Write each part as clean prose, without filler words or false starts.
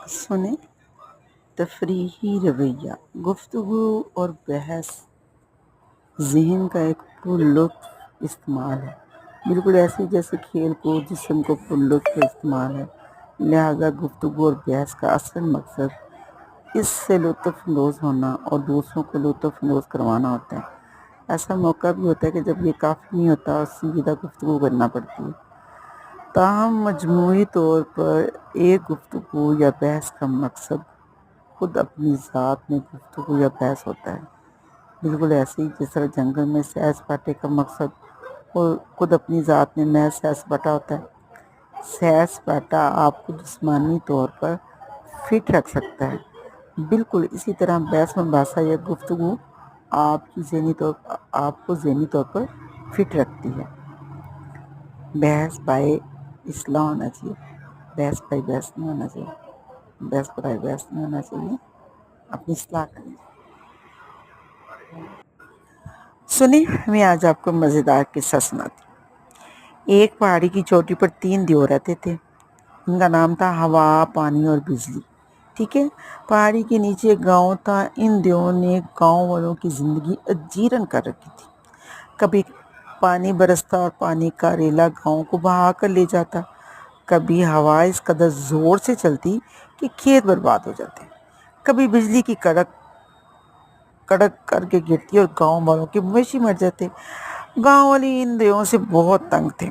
سنیں، تفریحی رویہ، گفتگو اور بحث ذہن کا ایک پرلطف استعمال ہے، بالکل ایسے جیسے کھیل کود جسم کو پرلطف استعمال ہے۔ لہذا گفتگو اور بحث کا اصل مقصد اس سے لطف اندوز ہونا اور دوسروں کو لطف اندوز کروانا ہوتا ہے۔ ایسا موقع بھی ہوتا ہے کہ جب یہ کافی نہیں ہوتا اور سنجیدہ گفتگو کرنا پڑتی ہے۔ تاہم مجموعی طور پر ایک گفتگو یا بحث کا مقصد خود اپنی ذات میں گفتگو یا بحث ہوتا ہے، بالکل ایسے ہی جس طرح جنگل میں سیر سپاٹے کا مقصد خود اپنی ذات میں محض سیر سپاٹا ہوتا ہے۔ سیر سپاٹا آپ کو جسمانی طور پر فٹ رکھ سکتا ہے، بالکل اسی طرح بحث مباحثہ یا گفتگو آپ کو ذہنی طور پر فٹ رکھتی ہے۔ بحث بائے اصلاح ہونا چاہیے، بحث بائی بحث نہیں ہونا چاہیے، بحث برائے بحث نہیں ہونا چاہیے، اپنی اصلاح کرنی چاہیے۔ سنیں، میں آج آپ کو مزیدار قصہ سناتی ہوں۔ ایک پہاڑی کی چوٹی پر 3 دیو رہتے تھے، ان کا نام تھا ہوا، پانی اور بجلی۔ ٹھیک ہے، پہاڑی کے نیچے ایک گاؤں تھا۔ ان دیووں نے گاؤں والوں کی زندگی اجیرن کر رکھی تھی۔ کبھی پانی برستا اور پانی کا ریلا گاؤں کو بہا کر لے جاتا، کبھی ہوا اس قدر زور سے چلتی کہ کھیت برباد ہو جاتے، کبھی بجلی کی کڑک کر کے گرتی اور گاؤں والوں کے مویشی مر جاتے۔ گاؤں والے ان دیووں سے بہت تنگ تھے۔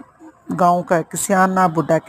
گاؤں کا ایک سیانہ بڈھا